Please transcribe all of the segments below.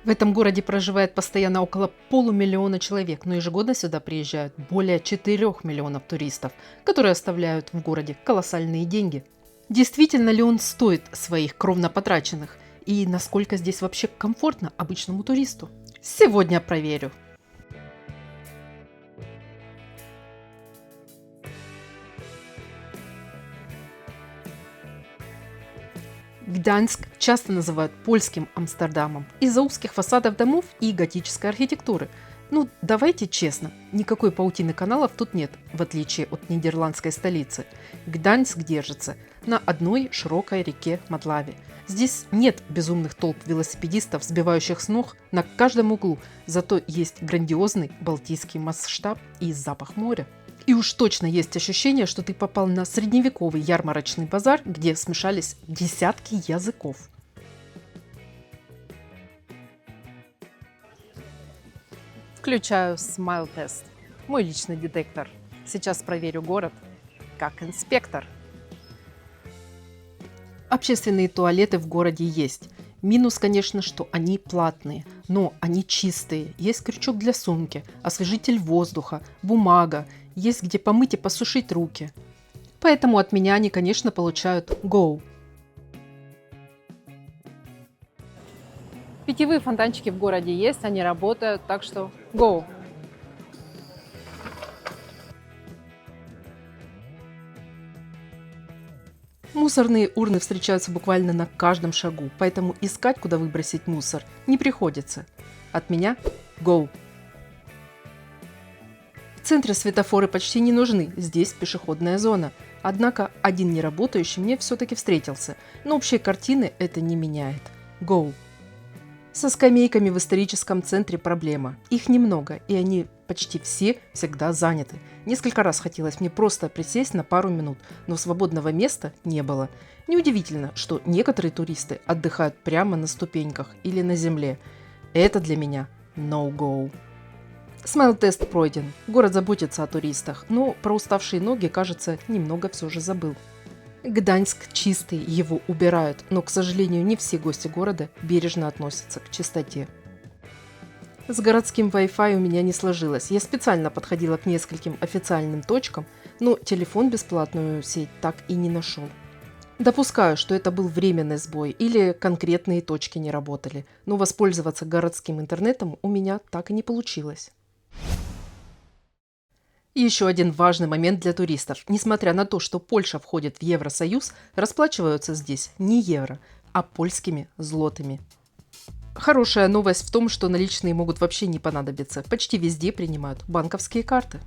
В этом городе проживает постоянно около полумиллиона человек, но ежегодно сюда приезжают более 4 миллионов туристов, которые оставляют в городе колоссальные деньги. Действительно ли он стоит своих кровно потраченных? И насколько здесь вообще комфортно обычному туристу? Сегодня проверю. Гданьск часто называют польским Амстердамом из-за узких фасадов домов и готической архитектуры. Ну, давайте честно, никакой паутины каналов тут нет, в отличие от нидерландской столицы. Гданьск держится на одной широкой реке Матлаве. Здесь нет безумных толп велосипедистов, сбивающих с ног на каждом углу, зато есть грандиозный балтийский масштаб и запах моря. И уж точно есть ощущение, что ты попал на средневековый ярмарочный базар, где смешались десятки языков. Включаю Smile Test, мой личный детектор. Сейчас проверю город как инспектор. Общественные туалеты в городе есть. Минус, конечно, что они платные, но они чистые. Есть крючок для сумки, освежитель воздуха, бумага, есть где помыть и посушить руки. Поэтому от меня они, конечно, получают Go. Питьевые фонтанчики в городе есть, они работают, так что Go. Мусорные урны встречаются буквально на каждом шагу, поэтому искать, куда выбросить мусор, не приходится. От меня Go. В центре светофоры почти не нужны, здесь пешеходная зона. Однако один неработающий мне все-таки встретился, но общей картины это не меняет. Go. Со скамейками в историческом центре проблема. Их немного, и они почти все всегда заняты. Несколько раз хотелось мне просто присесть на пару минут, но свободного места не было. Неудивительно, что некоторые туристы отдыхают прямо на ступеньках или на земле. Это для меня no-go. Смайл-тест пройден. Город заботится о туристах, но про уставшие ноги, кажется, немного все же забыл. Гданьск чистый, его убирают, но, к сожалению, не все гости города бережно относятся к чистоте. С городским Wi-Fi у меня не сложилось. Я специально подходила к нескольким официальным точкам, но телефон бесплатную сеть так и не нашел. Допускаю, что это был временный сбой или конкретные точки не работали, но воспользоваться городским интернетом у меня так и не получилось. И еще один важный момент для туристов. Несмотря на то, что Польша входит в Евросоюз, расплачиваются здесь не евро, а польскими злотыми. Хорошая новость в том, что наличные могут вообще не понадобиться. Почти везде принимают банковские карты.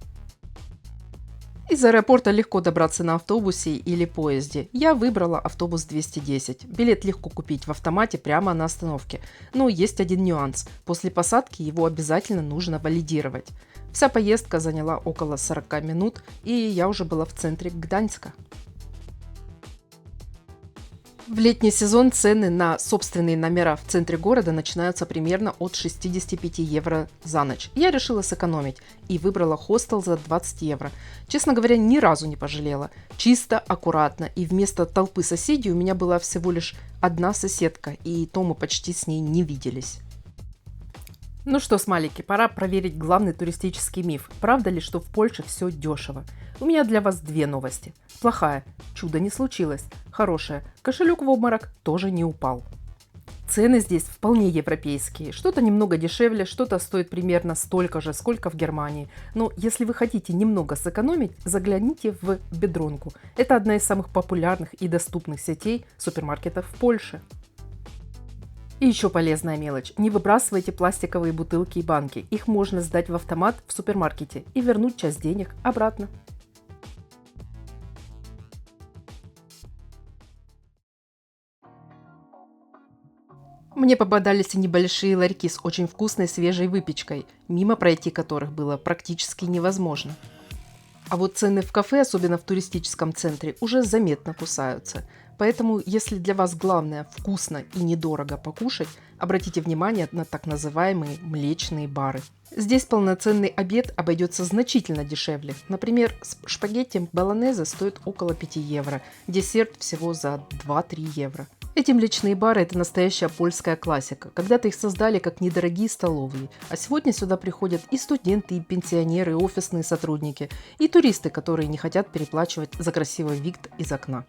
Из аэропорта легко добраться на автобусе или поезде. Я выбрала автобус 210. Билет легко купить в автомате прямо на остановке. Но есть один нюанс. После посадки его обязательно нужно валидировать. Вся поездка заняла около 40 минут, и я уже была в центре Гданьска. В летний сезон цены на собственные номера в центре города начинаются примерно от 65 евро за ночь. Я решила сэкономить и выбрала хостел за 20 евро. Честно говоря, ни разу не пожалела. Чисто, аккуратно, и вместо толпы соседей у меня была всего лишь одна соседка, и то мы почти с ней не виделись. Ну что, смайлики, пора проверить главный туристический миф. Правда ли, что в Польше все дешево? У меня для вас две новости. Плохая – чудо не случилось. Хорошая – кошелек в обморок тоже не упал. Цены здесь вполне европейские. Что-то немного дешевле, что-то стоит примерно столько же, сколько в Германии. Но если вы хотите немного сэкономить, загляните в Бедронку. Это одна из самых популярных и доступных сетей супермаркетов в Польше. И еще полезная мелочь. Не выбрасывайте пластиковые бутылки и банки. Их можно сдать в автомат в супермаркете и вернуть часть денег обратно. Мне попадались и небольшие ларьки с очень вкусной свежей выпечкой, мимо пройти которых было практически невозможно. А вот цены в кафе, особенно в туристическом центре, уже заметно кусаются. Поэтому, если для вас главное вкусно и недорого покушать, обратите внимание на так называемые млечные бары. Здесь полноценный обед обойдется значительно дешевле. Например, шпагетти болонезе стоит около 5 евро, десерт всего за 2-3 евро. Эти млечные бары – это настоящая польская классика. Когда-то их создали как недорогие столовые, а сегодня сюда приходят и студенты, и пенсионеры, и офисные сотрудники, и туристы, которые не хотят переплачивать за красивый вид из окна.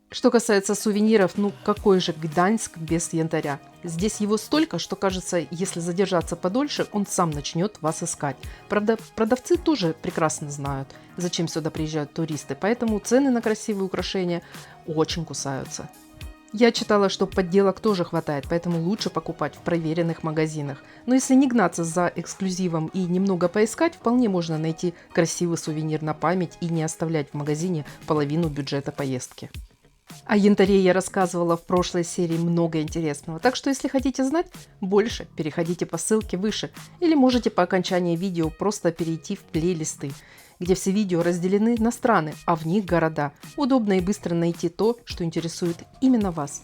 Что касается сувениров, ну какой же Гданьск без янтаря? Здесь его столько, что кажется, если задержаться подольше, он сам начнет вас искать. Правда, продавцы тоже прекрасно знают, зачем сюда приезжают туристы, поэтому цены на красивые украшения очень кусаются. Я читала, что подделок тоже хватает, поэтому лучше покупать в проверенных магазинах. Но если не гнаться за эксклюзивом и немного поискать, вполне можно найти красивый сувенир на память и не оставлять в магазине половину бюджета поездки. О янтаре я рассказывала в прошлой серии много интересного, так что если хотите знать больше, переходите по ссылке выше или можете по окончании видео просто перейти в плейлисты, где все видео разделены на страны, а в них города. Удобно и быстро найти то, что интересует именно вас.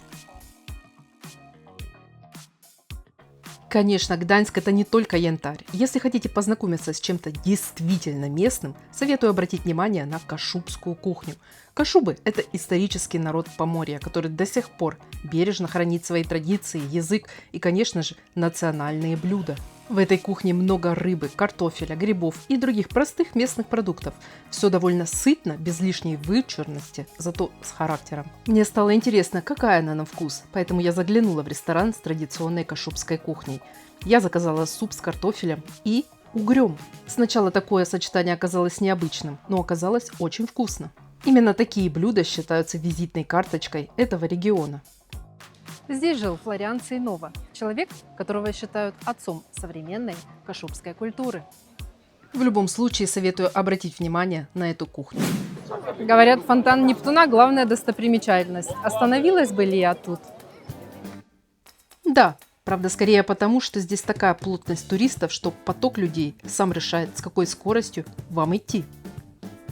Конечно, Гданьск – это не только янтарь. Если хотите познакомиться с чем-то действительно местным, советую обратить внимание на кашубскую кухню. Кашубы – это исторический народ Поморья, который до сих пор бережно хранит свои традиции, язык и, конечно же, национальные блюда. В этой кухне много рыбы, картофеля, грибов и других простых местных продуктов. Все довольно сытно, без лишней вычурности, зато с характером. Мне стало интересно, какая она на вкус, поэтому я заглянула в ресторан с традиционной кашубской кухней. Я заказала суп с картофелем и угрем. Сначала такое сочетание оказалось необычным, но оказалось очень вкусно. Именно такие блюда считаются визитной карточкой этого региона. Здесь жил Флориан Цейнова, человек, которого считают отцом современной кашубской культуры. В любом случае советую обратить внимание на эту кухню. Говорят, фонтан Нептуна – главная достопримечательность. Остановилась бы ли я тут? Да, правда, скорее потому, что здесь такая плотность туристов, что поток людей сам решает, с какой скоростью вам идти.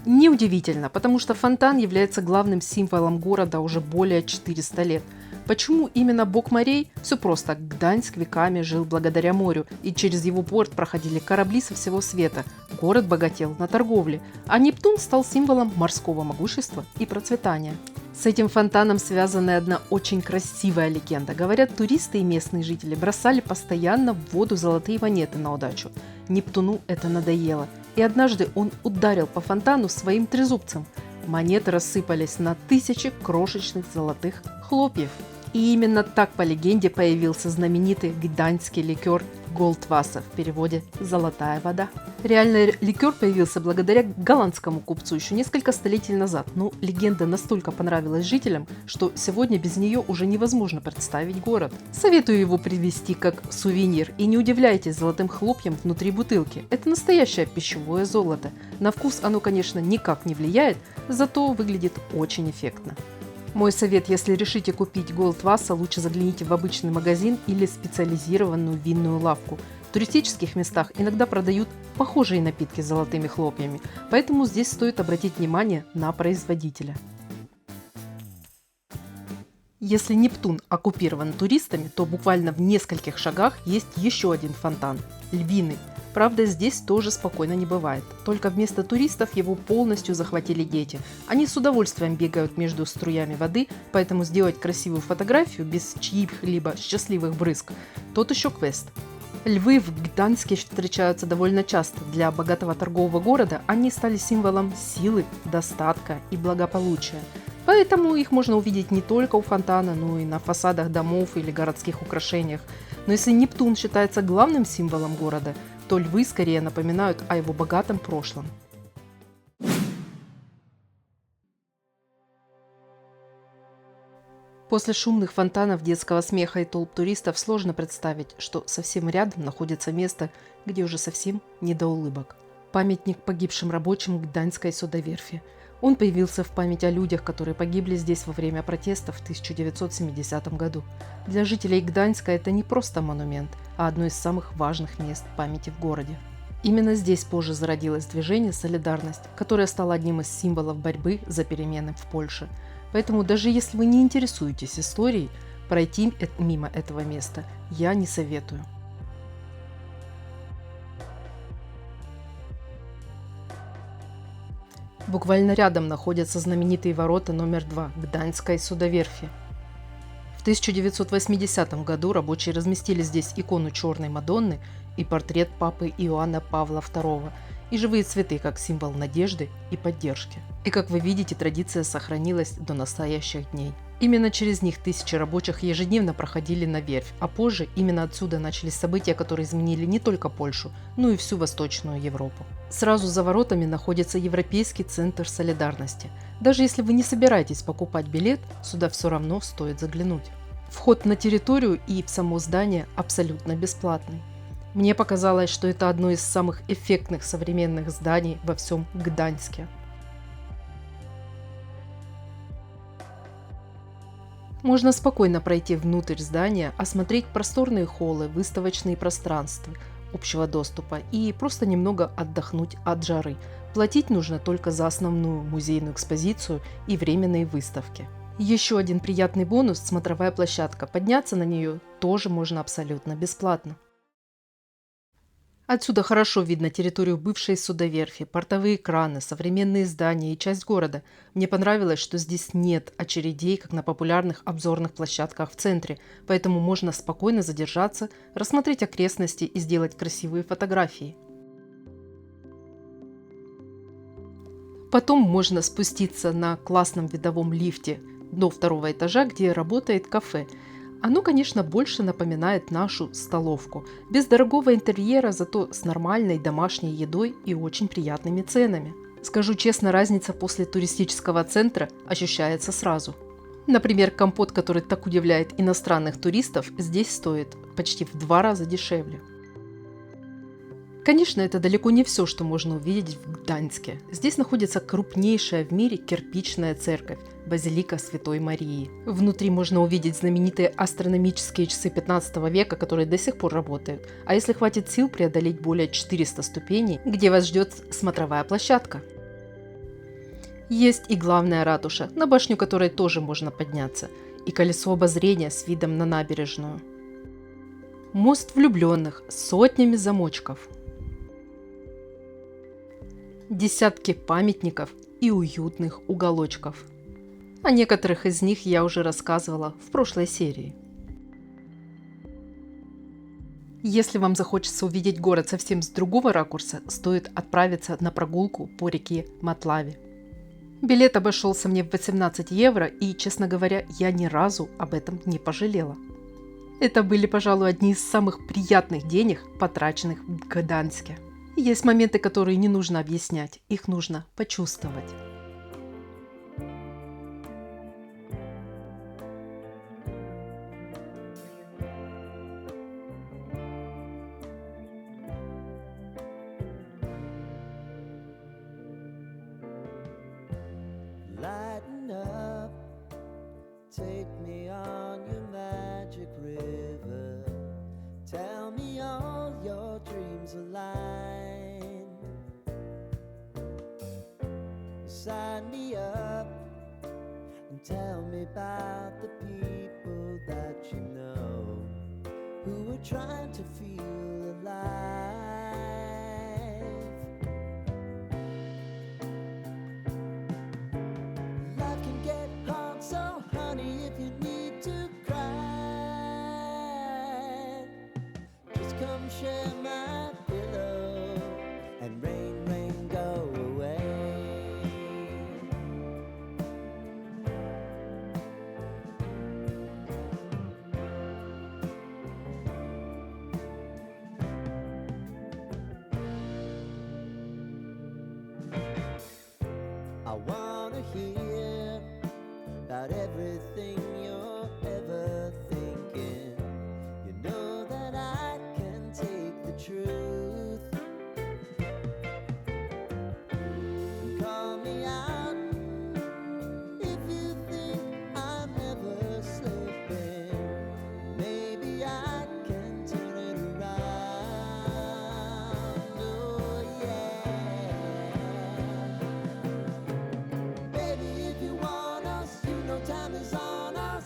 Неудивительно, потому что фонтан является главным символом города уже более 400 лет. Почему именно бог морей? Все просто. Гданьск веками жил благодаря морю, и через его порт проходили корабли со всего света. Город богател на торговле, а Нептун стал символом морского могущества и процветания. С этим фонтаном связана одна очень красивая легенда. Говорят, туристы и местные жители бросали постоянно в воду золотые монеты на удачу. Нептуну это надоело, и однажды он ударил по фонтану своим трезубцем. Монеты рассыпались на тысячи крошечных золотых хлопьев. И именно так, по легенде, появился знаменитый гданьский ликер Goldwasser, в переводе «золотая вода». Реально ликер появился благодаря голландскому купцу еще несколько столетий назад, но легенда настолько понравилась жителям, что сегодня без нее уже невозможно представить город. Советую его привезти как сувенир, и не удивляйтесь золотым хлопьям внутри бутылки. Это настоящее пищевое золото. На вкус оно, конечно, никак не влияет, зато выглядит очень эффектно. Мой совет, если решите купить Goldwasser, лучше загляните в обычный магазин или специализированную винную лавку. В туристических местах иногда продают похожие напитки с золотыми хлопьями, поэтому здесь стоит обратить внимание на производителя. Если Нептун оккупирован туристами, то буквально в нескольких шагах есть еще один фонтан – Львиный. Правда, здесь тоже спокойно не бывает. Только вместо туристов его полностью захватили дети. Они с удовольствием бегают между струями воды, поэтому сделать красивую фотографию без чьих-либо счастливых брызг – тот еще квест. Львы в Гданьске встречаются довольно часто. Для богатого торгового города они стали символом силы, достатка и благополучия. Поэтому их можно увидеть не только у фонтана, но и на фасадах домов или городских украшениях. Но если Нептун считается главным символом города, то львы скорее напоминают о его богатом прошлом. После шумных фонтанов, детского смеха и толп туристов сложно представить, что совсем рядом находится место, где уже совсем не до улыбок. Памятник погибшим рабочим Гданьской судоверфи. Он появился в память о людях, которые погибли здесь во время протестов в 1970 году. Для жителей Гданьска это не просто монумент, а одно из самых важных мест памяти в городе. Именно здесь позже зародилось движение «Солидарность», которое стало одним из символов борьбы за перемены в Польше. Поэтому даже если вы не интересуетесь историей, пройти мимо этого места я не советую. Буквально рядом находятся знаменитые ворота номер 2 Гданьской судоверфи. В 1980 году рабочие разместили здесь икону Черной Мадонны и портрет папы Иоанна Павла II, и живые цветы как символ надежды и поддержки. И как вы видите, традиция сохранилась до настоящих дней. Именно через них тысячи рабочих ежедневно проходили на верфь, а позже именно отсюда начались события, которые изменили не только Польшу, но и всю Восточную Европу. Сразу за воротами находится Европейский центр солидарности. Даже если вы не собираетесь покупать билет, сюда все равно стоит заглянуть. Вход на территорию и в само здание абсолютно бесплатный. Мне показалось, что это одно из самых эффектных современных зданий во всем Гданьске. Можно спокойно пройти внутрь здания, осмотреть просторные холлы, выставочные пространства общего доступа и просто немного отдохнуть от жары. Платить нужно только за основную музейную экспозицию и временные выставки. Еще один приятный бонус – смотровая площадка. Подняться на нее тоже можно абсолютно бесплатно. Отсюда хорошо видно территорию бывшей судоверфи, портовые краны, современные здания и часть города. Мне понравилось, что здесь нет очередей, как на популярных обзорных площадках в центре, поэтому можно спокойно задержаться, рассмотреть окрестности и сделать красивые фотографии. Потом можно спуститься на классном видовом лифте до второго этажа, где работает кафе. Оно, конечно, больше напоминает нашу столовку. Без дорогого интерьера, зато с нормальной домашней едой и очень приятными ценами. Скажу честно, разница после туристического центра ощущается сразу. Например, компот, который так удивляет иностранных туристов, здесь стоит почти в 2 раза дешевле. Конечно, это далеко не все, что можно увидеть в Гданьске. Здесь находится крупнейшая в мире кирпичная церковь – Базилика Святой Марии. Внутри можно увидеть знаменитые астрономические часы 15 века, которые до сих пор работают. А если хватит сил преодолеть более 400 ступеней, где вас ждет смотровая площадка. Есть и главная ратуша, на башню которой тоже можно подняться, и колесо обозрения с видом на набережную. Мост влюбленных с сотнями замочков. Десятки памятников и уютных уголочков. О некоторых из них я уже рассказывала в прошлой серии. Если вам захочется увидеть город совсем с другого ракурса, стоит отправиться на прогулку по реке Матлаве. Билет обошелся мне в 18 евро, и, честно говоря, я ни разу об этом не пожалела. Это были, пожалуй, одни из самых приятных денег, потраченных в Гданьске. Есть моменты, которые не нужно объяснять, их нужно почувствовать. Lighten up, take me on your magic river. Tell me all your dreams align. Sign me up and tell me about the people that you know who are trying to feel alive. Life can get hard, so honey, if you need to cry, just come share my pillow and rain, rain, go away. I wanna hear about everything you're ever thinking. You know that I can take the truth. Call me out if you think I'm ever slipping. Maybe I can turn it around. Oh yeah. Baby, if you want us, you know time is on our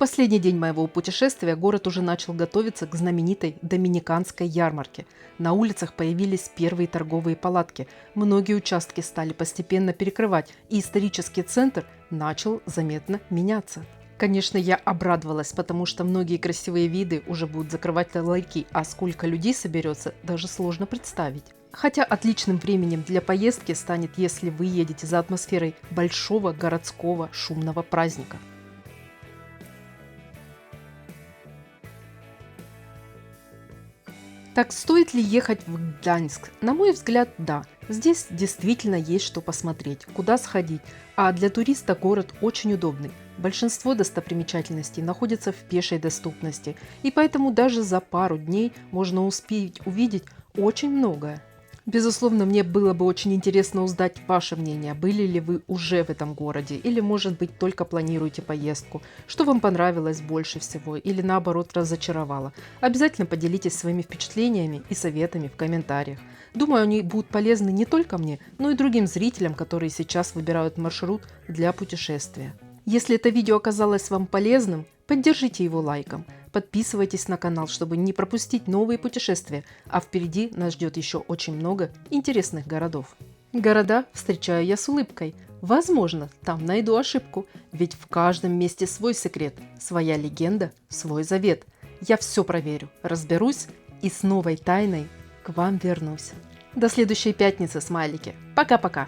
последний день моего путешествия город уже начал готовиться к знаменитой доминиканской ярмарке. На улицах появились первые торговые палатки, многие участки стали постепенно перекрывать, и исторический центр начал заметно меняться. Конечно, я обрадовалась, потому что многие красивые виды уже будут закрывать ларьки, а сколько людей соберется, даже сложно представить. Хотя отличным временем для поездки станет, если вы едете за атмосферой большого городского шумного праздника. Так стоит ли ехать в Гданьск? На мой взгляд, да. Здесь действительно есть что посмотреть, куда сходить, а для туриста город очень удобный. Большинство достопримечательностей находятся в пешей доступности, и поэтому даже за пару дней можно успеть увидеть очень многое. Безусловно, мне было бы очень интересно узнать ваше мнение. Были ли вы уже в этом городе или, может быть, только планируете поездку? Что вам понравилось больше всего или, наоборот, разочаровало? Обязательно поделитесь своими впечатлениями и советами в комментариях. Думаю, они будут полезны не только мне, но и другим зрителям, которые сейчас выбирают маршрут для путешествия. Если это видео оказалось вам полезным, поддержите его лайком. Подписывайтесь на канал, чтобы не пропустить новые путешествия, а впереди нас ждет еще очень много интересных городов. Города встречаю я с улыбкой. Возможно, там найду ошибку, ведь в каждом месте свой секрет, своя легенда, свой завет. Я все проверю, разберусь и с новой тайной к вам вернусь. До следующей пятницы, смайлики. Пока-пока!